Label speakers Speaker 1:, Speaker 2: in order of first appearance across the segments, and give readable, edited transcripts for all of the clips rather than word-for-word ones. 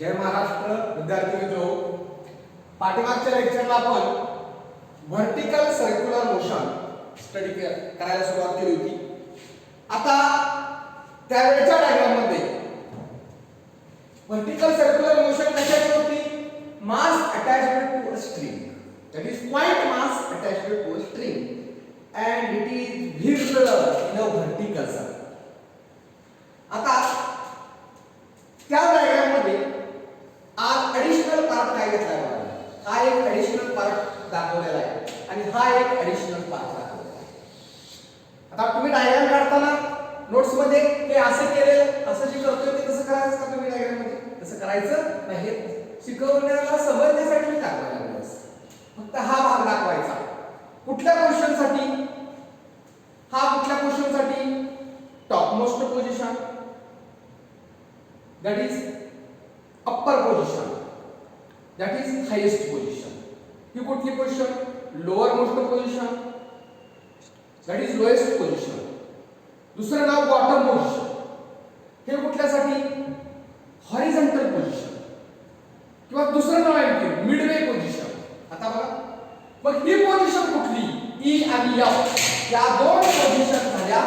Speaker 1: जय महाराष्ट्र विद्यार्थी मित्रो, पाठीमागच्या लेक्चरला आपण व्हर्टिकल सर्क्युलर मोशन स्टडी करायला सुरुवात केली होती. आता त्यावेळच्या डायग्राम मध्ये व्हर्टिकल सर्क्युलर मोशन कशाची होती? Mass attached to a string, that is point mass attached to a string and it is visible in a vertical circle. आता त्या डायग्राम मध्ये आज ऍडिशनल पार्ट काय घेतला आहे? हा एक ऍडिशनल पार्ट दाखवलेला आहे आणि हा एक ऍडिशनल पार्ट दाखवलेला आहे. आता तुम्ही डायग्राम काढताना नोट्स मध्ये हे असं केलेलं, असं जे करतोय ते कसं करायचं का तुम्ही डायग्राम मध्ये? तसं करायचं नाही, शिकवण्याला समजण्यासाठी मी दाखवायला लागलो. फक्त हा भाग दाखवायचा. कुठल्या क्वेश्चन साठी? हा कुठल्या क्वेश्चन साठी? Top most position, that is upper position, that is highest position. ही कुठली position? Lower most position, that is lowest position. दुसरं नाव बॉटम पोझिशन. हे कुठल्यासाठी? Horizontal position. किंवा दुसरं नाव आहे मिडवे पोझिशन. आता बघा, मग ही पोझिशन कुठली? ई आणि एफ या दोन पोझिशन झाल्या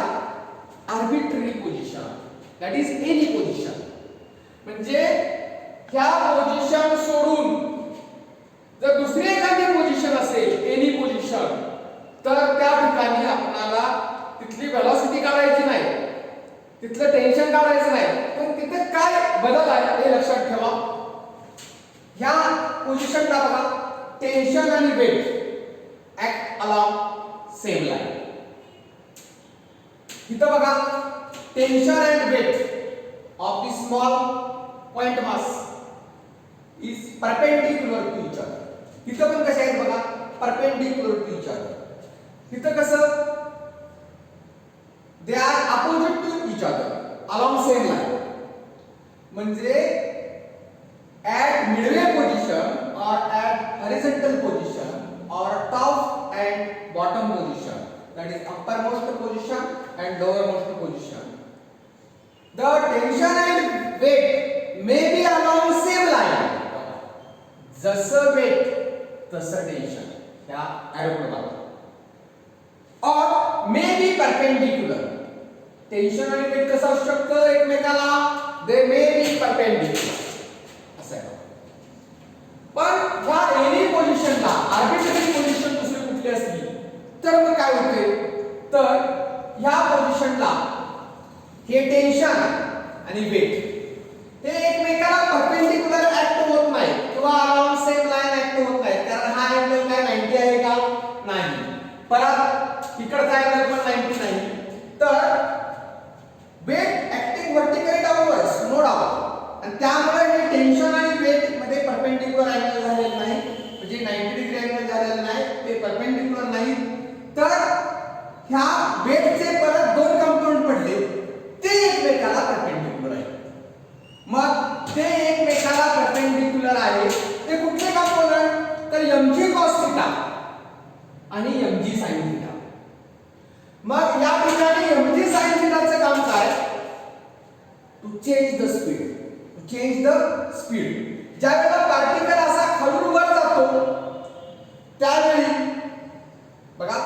Speaker 1: arbitrary position, that is any position. म्हणजे ह्या पोझिशन सोडून जर दुसरी एखादी पोझिशन असेल एनी पोझिशन, तर त्या ठिकाणी आपल्याला तिथली व्हेलॉसिटी काढायची नाही, तिथलं टेन्शन काढायचं नाही, पण तिथे काय बदल आहे हे लक्षात ठेवा. ह्या पोझिशनला बघा, टेन्शन आणि weight act along same line. इथं बघा, tension and weight of the small point mass is perpendicular to each other. तिथं पण कसे आहेत बघा, परपेंडिक्युलर टू इच अदर. तिथं कसं? They are opposite to each other along same line. म्हणजे at midway position or at horizontal position or top and bottom position, that is uppermost position and lowermost position, the tension and weight may be along same line. जसं weight तसं tension या arrow कडे बघा. or may be perpendicular. tension आणि weight कसं असू शकतं एकमेकाला? they may be perpendicular. पण ह्या एनी पोझिशनला आर्बिट्ररी पोझिशन दुसरी कुठली असली तर मग काय होते? तर ह्या पोझिशनला हे टेन्शन आणि वेट हे एकमेकाला परपेंडिक्युलर ऍक्ट होत नाही किंवा अराउंड सेम लाइन ऍक्ट होत नाही. कारण हा अँगल काय 90 आहे का? नाही. परत इकडचा अँगल पण 90 नाही. तर weight acting vertically downwards, no doubt. आणि त्यामुळे हे टेन्शन आणि वेट मध्ये परपेंडिक्युलर अँगल झालेला नाही, म्हणजे 90 डिग्री अँगल झालेला नाही, ते परपेंडिक्युलर नाही. तर ह्या वेटचे परत दोन कंपोनंट पडले, ते एकमेकाला परपेंडिक्युलर आहे. मग ते एकमेकाला परपेंडिक्युलर आहे ते कुठले कंपोनंट? तर mg cos थीटा आणि mg sin थीटा. मग या ठिकाणी mg sin थीटाचं काम काय? To change the speed. Change the speed. ज्यावेळेला पार्टिकल असा खालून वर जातो त्यावेळी बघा,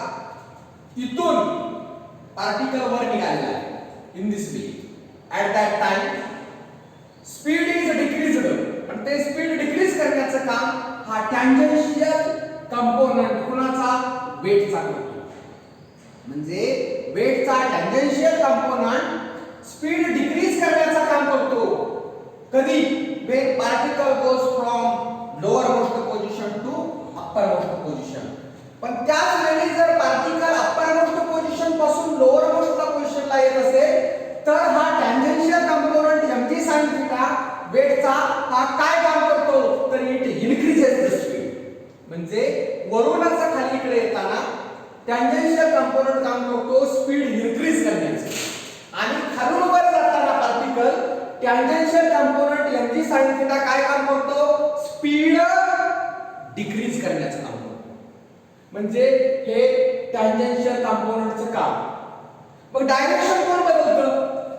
Speaker 1: इथून पार्टिकल वर निघालेला आहे in this way. At that time speed is decreased, पण ते स्पीड डिक्रीज करण्याचं काम हा टँजेन्शियल कंपोनंट कुणाचा? वेटचा करतो. म्हणजे वेटचा टँजेन्शियल कंपोनंट स्पीड डिक्रीज करण्याचं काम करतो. कधी? when particle goes from lower most position to upper most position. पण त्याच वेळी जर पार्टिकल अप्पर मोस्ट पोझिशन पासून लोअर मोस्ट पोझिशनला येत असेल तर हा tangential component mg sin theta वेटचा हा काय काम करतो? तर इट इन्क्रीजेस द स्पीड. म्हणजे वरूनच खालीकडे येताना टँजेन्शियल कंपोनंट काम करतो स्पीड इन्क्रीज करण्याचं, आणि खालून वर जाताना particle tangential component mg sin theta काय काम करतो? स्पीड डिक्रीज करण्याचं काम करतो. म्हणजे हे टँजेन्शियल कंपोनंटचं काम. मग डायरेक्शन कोण बदलतं?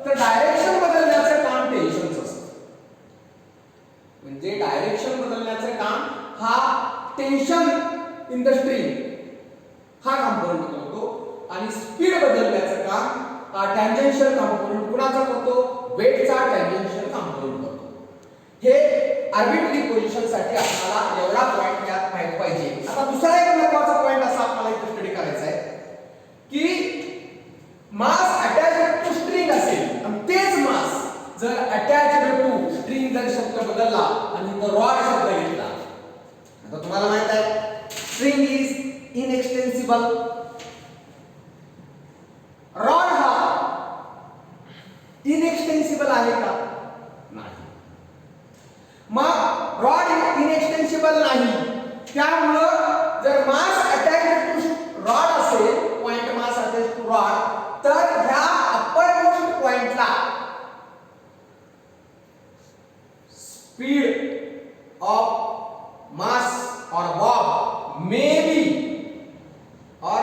Speaker 1: तर डायरेक्शन बदलण्याचं काम टेन्शनचं असतं. म्हणजे डायरेक्शन बदलण्याचं काम हा टेन्शन इन द स्ट्रिंग हा कंपोनेंट करतो आणि स्पीड बदलण्याचं काम हा टँजेन्शियल कंपोनेंट कुणाचा करतो वेटचा टँजेन्शियल कंपोनेंट करतो. हे आर्बिट्ररी पोझिशन साठी आपल्याला एवढा पॉइंट यात माहित पाहिजे. आता दुसरा एक महत्त्वाचा पॉइंट असा आपल्याला इथे स्टडी करायचा आहे की मास अटॅच्ड टू स्ट्रिंग असेल आणि तेच मास जर अटॅच्ड टू स्ट्रिंग जर शब्द बदलला आणि तो रॉड शब्द घेतला. आता तुम्हाला माहित आहे स्ट्रिंग इज इनएक्सटेन्सिबल. रॉड हा इनएक्सटेन्सिबल आहे का? नाही. मग रॉड इनएक्सटेन्सिबल नाही, त्यामुळं जर मास अटॅच्ड टू रॉड असेल, point mass attached to rod, तर ह्या अप्पर मोस्ट पॉइंटला speed of mass or bob may be और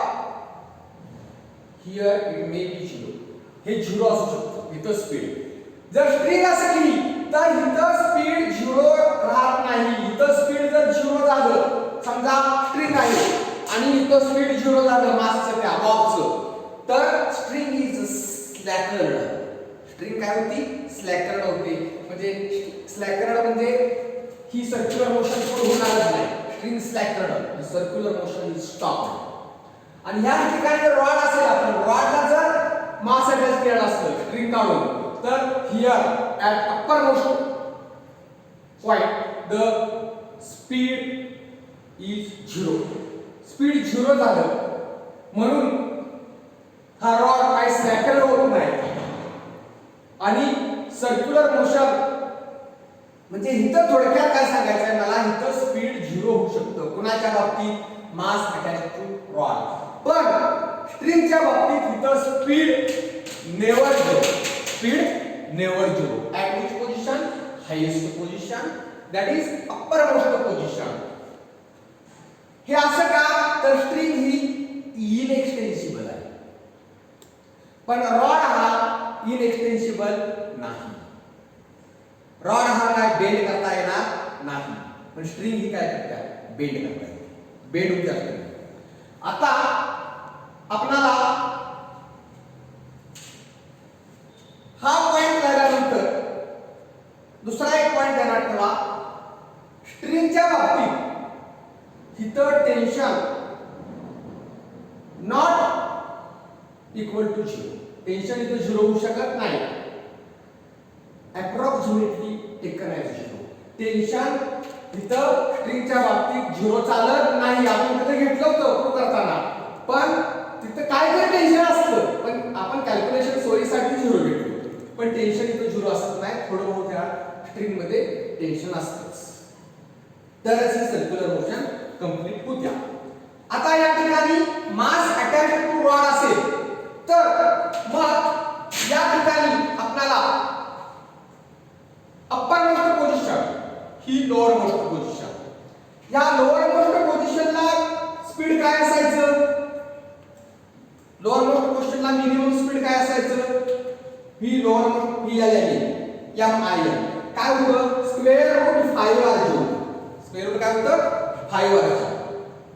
Speaker 1: हियर इट मे बी 0. हे 0 असू शकतं इथं स्पीड. जर स्ट्रिंग असली तर इथं स्पीड 0 राहत नाही. इथं स्पीड जर 0 झालं, समजा स्ट्रिंग आहे आणि इथं स्पीड 0 झालं मासचं त्या बॉबचं, तर स्ट्रिंग इज स्लॅकर्ड. स्ट्रिंग काय होती? स्लॅकर्ड होते. म्हणजे स्लॅकर्ड म्हणजे ही सर्क्युलर मोशन पुढे होणारच नाही. String slackened, circular motion is stopped. आणि ह्या ठिकाणी रॉड असेल, आपण रॉडला जर मास अटॅच केलेला असतं स्ट्रिंग काढून, तर here at upper most point the speed is 0. Speed 0 झालं म्हणून हा रॉड काय स्लॅकल होत नाही आणि सर्क्युलर मोशन. म्हणजे इथं थोडक्यात काय सांगायचं आहे मला, इथं स्पीड 0 होऊ शकतं कुणाच्या बाबतीत? मास अटॅच टू रॉड. पण स्ट्रिंगच्या बाबतीत इथं speed never 0. Speed never 0. At which position? Highest position, that is upper most position. हे असं का? तर स्ट्रिंग ही इनएक्सटेन्सिबल आहे, पण रॉड हा इनएक्सटेन्सिबल नाही. रॉड हा काय बेंड करता येणार नाही, पण स्ट्रिंग ही काय करते? बेंड करता येते. बेंड होते असते. आता आपणाला हा पॉइंट झाल्यानंतर दुसरा एक पॉइंट ध्यानात ठेवा. स्ट्रिंगच्या बाबतीत इथं tension not equal to 0. Tension इथं 0 होऊ शकत नाही. Approximately taken as 0. टेन्शन इथं स्ट्रिंगच्या बाबतीत 0 चालत नाही. आपण तिथे घेतलं होतं प्रूव्ह करताना, पण तिथं काय तरी टेन्शन असतं, पण आपण कॅल्क्युलेशन सोयीसाठी 0 घेतलं. पण टेन्शन इथं 0 असत नाही. थोडं बहुत या स्ट्रिंग मध्ये टेन्शन असतंच, तरच ही सर्क्युलर मोशन कंप्लीट होत्या. आता या ठिकाणी मास अटॅच टू रॉड असेल, तर मग या ठिकाणी आपल्याला अप्पर मोस्ट पोझिशन ही लोअर मोस्ट पोझिशन. या लोअर मोस्ट पोझिशनला स्पीड काय असायचं? लोअर मोस्ट पोझिशनला मिनिमम स्पीड काय असायचं? ही लोअर मोस्ट PLN MIN काय होतं? Square route 5R. Square route काय होतं? 5R.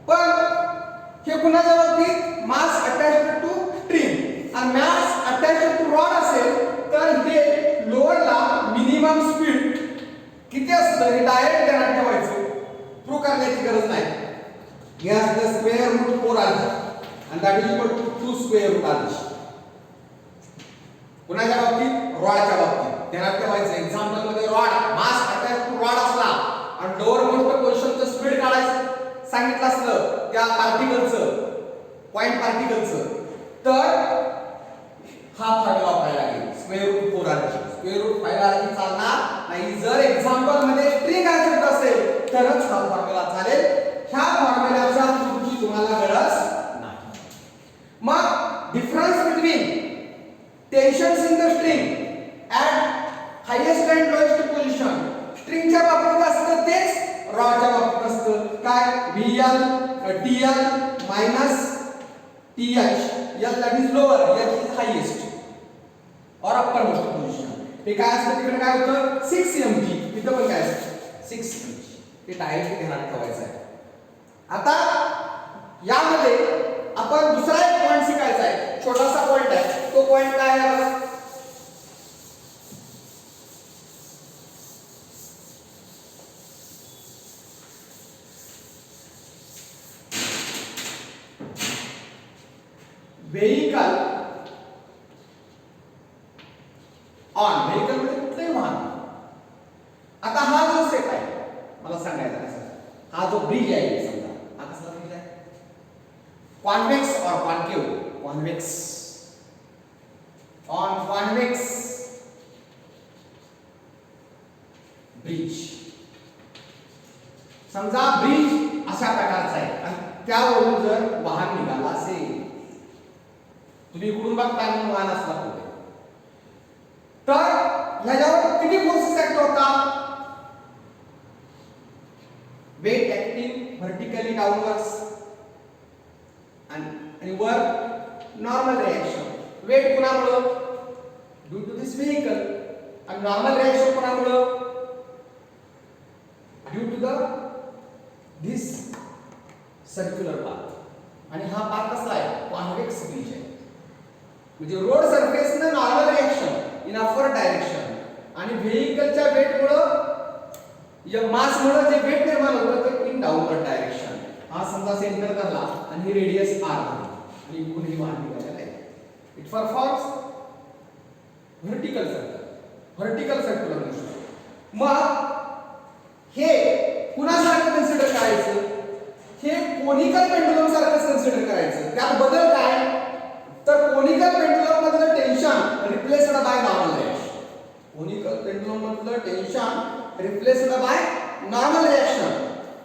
Speaker 1: पण हे कुणाच्या बाबतीत? मास अटॅच्ड टू स्ट्रिंग. आणि मास अटॅच्ड टू रॉड असेल तर हे लोअरला मिनिमम स्पीड किती असतं हे डायरेक्ट ध्यानात ठेवायचं. प्रूव्ह करण्याची गरज नाही. हे असतं square root 4R and that is equal to 2 square root R. कुणाच्या बाबतीत? रॉडच्या बाबतीत ध्यानात ठेवायचं. एक्झाम्पल मध्ये rod mass attach to rod असला आणि लोअर मोस्ट पोझिशनचं स्पीड काढायचं सांगितलं असलं त्या पार्टिकलचं, पॉइंट पार्टिकलचं, तर हा फॉर्म्युला वापरायला लागेल. Square root 4R. Square route 5R चालणार नाही. जर एक्झाम्पल मध्ये स्ट्रिंग ऍक्सेप्ट असेल तरच हा फॉर्म्युला चालेल. ह्या फॉर्म्युलाच्या तुमची तुम्हाला गरज नाही. मग difference between tensions in the string at highest and lowest position स्ट्रिंगच्या बाबतीत असतं तेच रॉडच्या बाबतीत असतं. काय? VL TL minus TH. L that is lower, H is highest or upper most position. हे काय असतं? तिकडे काय होतं? 6 mg. इथं पण काय असतं? 6 इंच. हे डायरेक्ट ध्यानात ठेवायचं आहे. आता यामध्ये आपण दुसरा एक पॉइंट शिकायचा आहे, छोटासा पॉइंट आहे. तो पॉइंट काय आहे बघा. Vehicle on. व्हेइकल म्हणजे कुठलंही वाहन. आता हा जो सेट आहे मला सांगायचा कसं, हा जो ब्रिज आहे समजा, हा कसला ब्रिज आहे, कॉन्वेक्स और concave. Convex on convex bridge. समजा ब्रिज अशा प्रकारचा आहे आणि त्यावरून जर वाहन निघाला असेल, तुम्ही इकडून बघताय म्हणून वाहन असला पुढे, तर ह्याच्यावर किती फोर्सेस ऍक्ट होतात. वेट ऍक्टिंग व्हर्टिकली डाऊनवर्ड्स आणि वर नॉर्मल रिएक्शन. वेट कोणामुळे, ड्यू टू दिस व्हेइकल. आणि नॉर्मल रिएक्शन कोणामुळे, due to the this circular path. आणि हा पाथ कसला आहे, कॉन्वेक्स ब्रिज आहे. म्हणजे रोड सरफेस ने normal reaction in upward direction आणि व्हेइकलच्या वेट मुळे या मास मुळे जे वेट निर्माण होतं ते इन डाऊनवर्ड डायरेक्शन. हा समजा सेंटर धरला आणि ही रेडियस r आणि इकडून ही वाहन निघालेला आहे. It performs vertical circular motion. मग हे कुणासारखं कन्सिडर करायचं, हे कोनिकल पेंडुलम सारखं कन्सिडर करायचं. त्यात बदल काय, तर कोनिकल पेंडुलम मधलं tension replaced by normal reaction. Conical pendulum मधलं tension replaced by normal reaction.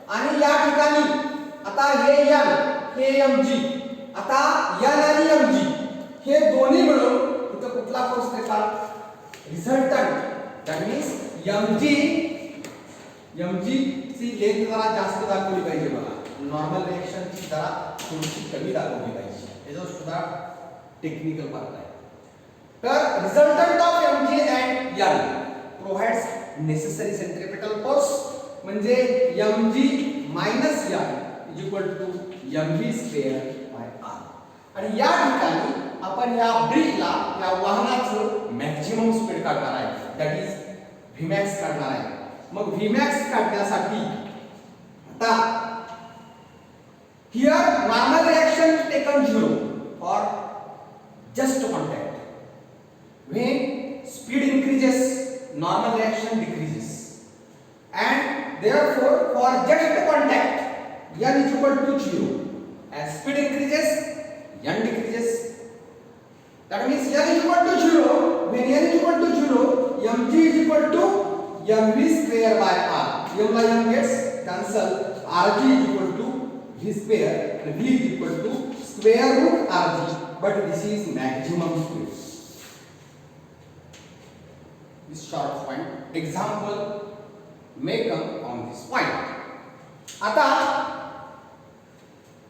Speaker 1: आणि या ठिकाणी आता हे n हे mg, आता n आणि mg हे दोन्ही मिळून इथं कुठला फोर्स देतात, रिझल्टंट. दॅट मीन्स mg ची लेंथ जरा जास्त दाखवली पाहिजे बघा, नॉर्मल रिएक्शन ची जरा थोडीशी कमी दाखवली पाहिजे. याचा सुद्धा टेक्निकल पार्ट आहे. तर resultant of mg and n provides necessary centripetal force. म्हणजे mg minus n is equal to mv square by r. आणि या ठिकाणी आपण या ब्रिजला, या वाहनाचं मॅक्झिमम स्पीड काढणार आहे, दॅट इज Vmax काढणार आहे. मग Vmax काढण्यासाठी आता here normal reaction taken 0 or just contact. When speed increases, normal reaction decreases, and therefore for just contact n is equal to 0. As speed increases, n decreases. That means n is equal to 0. When n is equal to 0, mg is equal to mv square by r. m by m gets cancelled. rg is equal to v square and v is equal to square root rg. But this is maximum speed. This short point example may come on this point. आता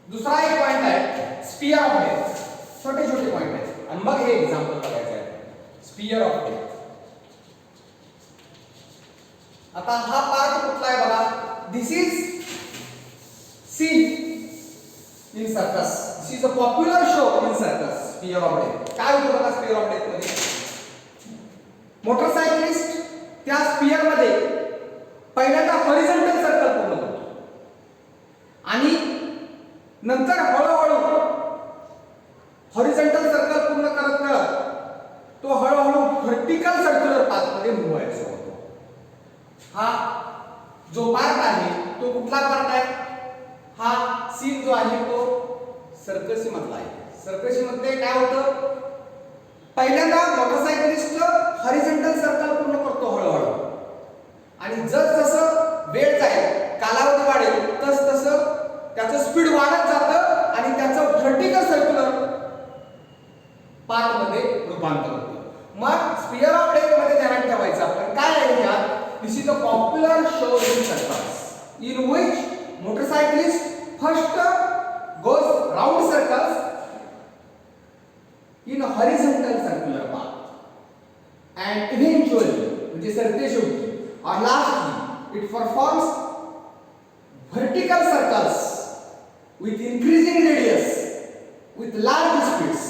Speaker 1: दुसरा एक point आहे sphere of death. छोटे छोटे point आहेत आणि मग हे एक्झाम्पल बघायचं आहे. Sphere of death. आता हा पार्ट कुठला आहे बघा. This is seen in circus. This is a popular show in circus. Sphere of death. काय होतं बघा स्फियर ऑफ डेथ मध्ये. मोटरसायकलिस्ट त्या स्फियर मध्ये पहिल्यांदा हॉरिझॉन्टल सर्कल पूर्ण करतो आणि नंतर हळूहळू हॉरिझॉन्टल सर्कल पूर्ण करत करत तो हळूहळू व्हर्टिकल सर्क्युलर पाथ मध्ये मूव्ह व्हायचा होतो. हा जो पार्ट आहे तो कुठला पार्ट आहे. हा सीन जो आहे तो सर्कसी मधला आहे. सर्कसी मध्ये काय होतं, पहिल्यांदा मोटरसायकलिस्ट हॉरिझॉन्टल सर्कल पूर्ण करतो हळूहळू आणि जसजसं वेळ जाईल, कालावधी वाढेल, तसतसं त्याचं स्पीड वाढत जातं आणि त्याचं व्हर्टिकल सर्क्युलर पाथ मध्ये रूपांतर होतं. मग स्फियर ऑफ डेथ मध्ये ध्यानात ठेवायचं आपण काय आहे यात. This is a popular show in circles in which motorcyclist first goes round circles in a horizontal circular path and eventually, which is or lastly, It performs vertical circles with increasing radius with large speeds.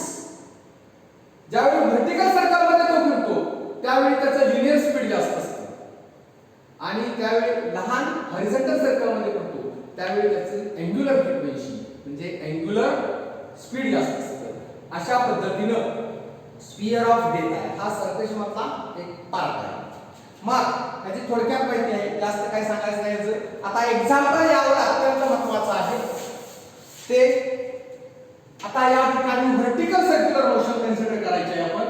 Speaker 1: ज्यावेळी vertical circle मध्ये तो फिरतो त्यावेळी त्याचं linear speed जास्त असते आणि त्यावेळी लहान हॉरिझॉन्टल सर्कल मध्ये फिरतो त्यावेळी त्याचं अँग्युलर फ्रिक्वेन्सी म्हणजे अँग्युलर स्पीड जास्त असते. अशा पद्धतीनं स्फिअर ऑफ डेथ आहे हा सर्कलमधला एक पार्ट आहे. मग त्याची थोडक्यात माहिती आहे, जास्त काही सांगायचं नाही. जर आता एक्झाम्पल यावर अत्यंत महत्त्वाचं आहे ते आता या ठिकाणी व्हर्टिकल सर्क्युलर मोशन कन्सिडर करायचे आहे आपण.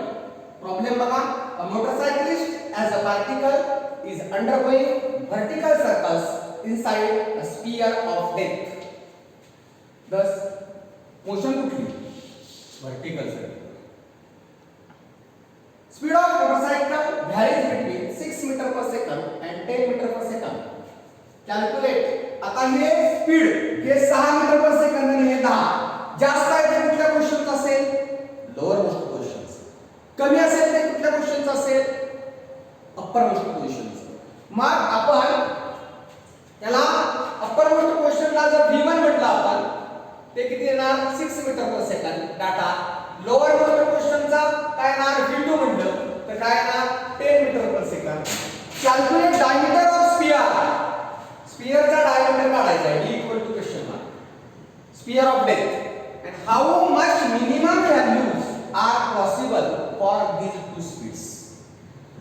Speaker 1: प्रॉब्लेम बघा, a motorcyclist as a particle is undergoing vertical circles inside a sphere of death. This motion कुठली? Vertical circle. Speed of motorcycle varies between 6 meter per second and 10 meter per second. Calculate. आता हे speed हे 6 metre per second आणि हे 10. जास्त आहे ते कुठल्या क्वेश्चनचं असेल? लोअर मोस्ट पोझिशनचं. कमी असेल ते कुठल्या क्वेश्चनचं असेल? अप्पर मोस्ट पोझिशनचं. मग आपण त्याला अप्पर मोस्ट पोझिशनला जर V1 म्हटलं आपण ते किती येणार? 6 metre per second data. Lower most पोझिशनचा काय येणार? V2 म्हटलं तर काय येणार? 10 metre per second. Calculate diameter of sphere. स्फिअरचा डायमीटर काढायचा आहे. D equal to question mark. Sphere of death and how much minimum values are possible for these two speeds.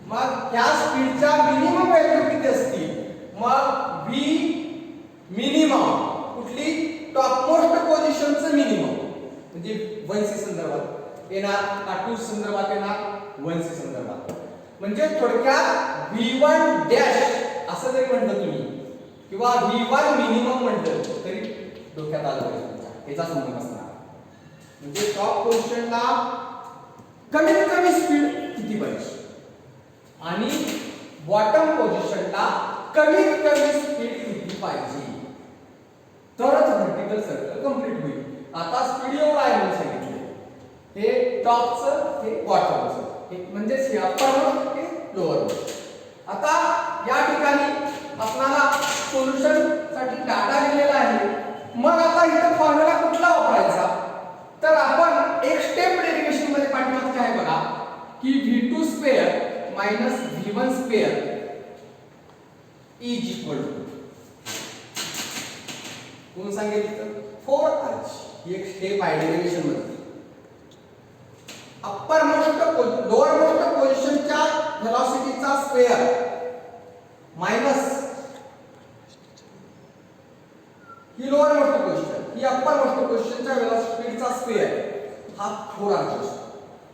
Speaker 1: मग ह्या स्पीडच्या मिनिमम व्हॅल्यू किती असतील? मग v मिनिमम कुठली? Top most पोझिशनचं minimum म्हणजे 1c संदर्भात येणार का 2 संदर्भात येणार? 1c संदर्भात. म्हणजे थोडक्यात v1 डॅश असं जरी म्हटलं तुम्ही किंवा v1 मिनिमम म्हटलं तरी डोक्यात आलं पाहिजे याचा संबंध असणार. म्हणजे टॉप पोझिशनला कमीत कमी स्पीड किती पाहिजे आणि बॉटम पोझिशनला कमीत कमी स्पीड किती पाहिजे तरच व्हर्टिकल सर्कल कंप्लीट होईल. आता स्पीड एवढं आहे म्हणून सांगितलं. हे टॉपचं हे बॉटमचं हे म्हणजे हे अप्पर हे लोअर. आता या ठिकाणी आपल्याला सोल्युशन साठी डाटा दिलेला आहे. मग आता इथं फॉर्म्युला कुठला वापरायचा? तर आपण एक स्टेप डेरिव्हेशन मध्ये पाठवत आहे बघा की v2 square minus v1 square is equal to कोण सांगितलं? 4h. ही एक स्टेप आहे डेरिव्हेशन मध्ये. अप्पर मोस्ट लोअर मोस्ट पोझिशनच्या व्हेलॉसिटीचा स्क्वेअर मायनस ही लोअर मोस्ट पोझिशन ही अप्पर मोस्ट पोझिशनच्या व्हेलॉसिटीचा स्क्वेअर हा 4h.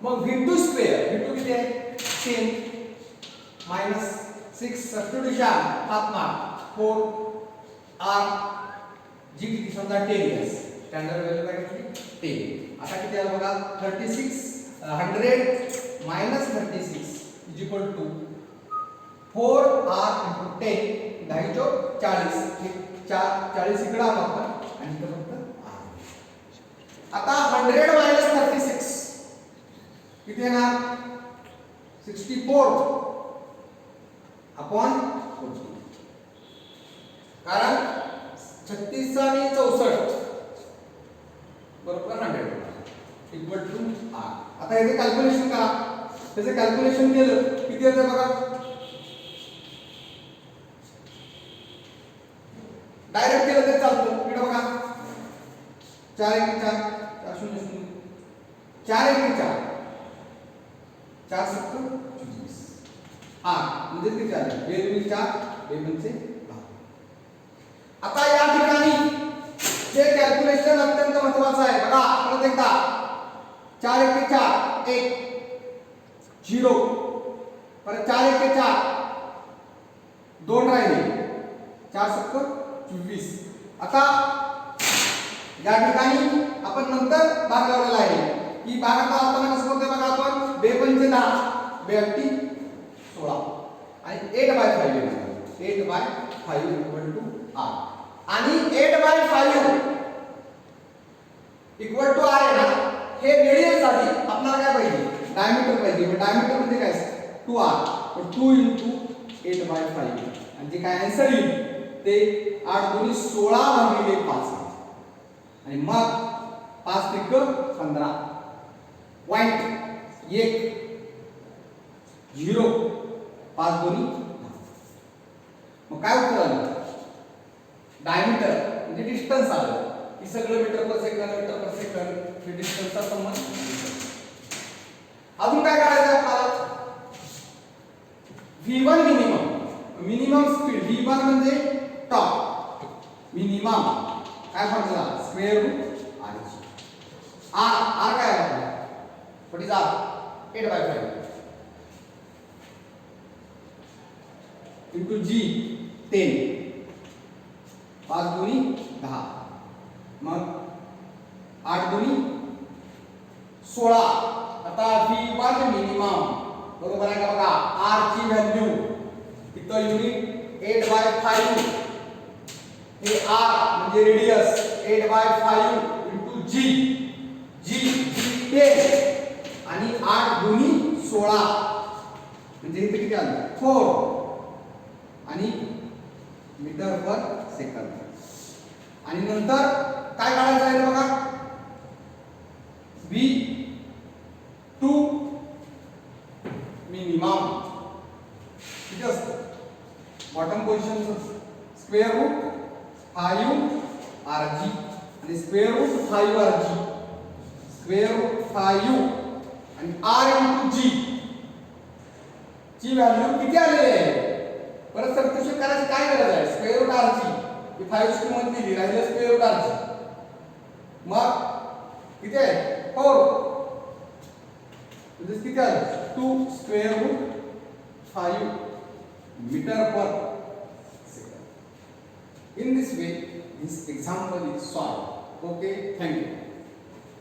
Speaker 1: मग v2 स्क्वेअर v2 किती आहे? 10 minus 6 substitution half mark 4r जी किती समजा 10 इयर्स स्टँडर्ड व्हॅल्यू काय किती 10. आता किती आलं बघा 36 100 minus 36 is equal to 4r * 10 10 चौक 40 40 इकडे आलो आपण आणि इकडे फक्त r. आता 100 मायनस 36 किती येणार? 64 अपॉन 40. कारण 36 आणि 64 बरोबर 100 इक्वल टू r. आता याचे कॅल्क्युलेशन करा. त्याचे कॅल्क्युलेशन केलं किती येतं बघा. डायरेक्ट केलं तरी चालतं. इकडे बघा 4 1 4 4 0 0 4 1 4 4 7 24 हा म्हणजे किती आले? 2 4 2 म्हणजे 10. आता या ठिकाणी जे कॅल्क्युलेशन अत्यंत महत्त्वाचं आहे बघा. परत एकदा 4 1 4 1 0 परत 4 1 4 2 राहिले 4 7 24. आता या ठिकाणी आपण नंतर भाग लावलेला आहे की भागाचा अर्थ कसं करतोय बघा आपण 2 पंचे 10 2 अट्टी 16 आणि 8/5 येणार 8/5 इक्वल टू r आणि 8/5 इक्वल टू r येणार. हे रेडियस साठी आपल्याला काय पाहिजे? डायमीटर पाहिजे. मग डायमीटर मध्ये काय असतं? 2r. तर 2 * 8/5 आणि जे काय आन्सर येईल ते 8 दुनी 16 भागिले 5 आणि मग 5 त्रिक 15 पॉइंट 1 0 5 दोन्ही 10. मग काय उत्तर आलं डायमीटर म्हणजे डिस्टन्स आलं की सगळं मीटर पर सेकंद हे डिस्टन्सचा संबंध. अजून काय करायचं आपल्याला V1 मिनिमम स्पीड V1 म्हणजे टॉप मिनिमम काय फॉर्म्युला स्क्वेअर रूट r काय आहे what is r 8/5 into g 10 5 दुनी 10 मग 8 दुनी 16. आता V1 मिनिमम बरोबर आहे का बघा r ची व्हॅल्यू इथं युनिट 8/5 हे r म्हणजे रेडियस 8/5 into g 10 आणि 8 दुनी 16 म्हणजे इथे किती आलं 4 आणि मीटर पर सेकंद. आणि नंतर काय काढायचं आहे बघा V2 मिनिमम किती असतं bottom position square route 5rg आणि square route 5rg square root 5 आणि r into g ची व्हॅल्यू किती आलेली आहे परत सबस्टिट्यूशन करायची काय गरज आहे स्क्वेअर रूट r ची ही 5 ची किंमत दिली राहिलं स्क्वेअर रूट r ची मग किती आहे 4 म्हणजे किती आलं 2 square root 5 metre per second. In this way this example is solved. Okay, thank you.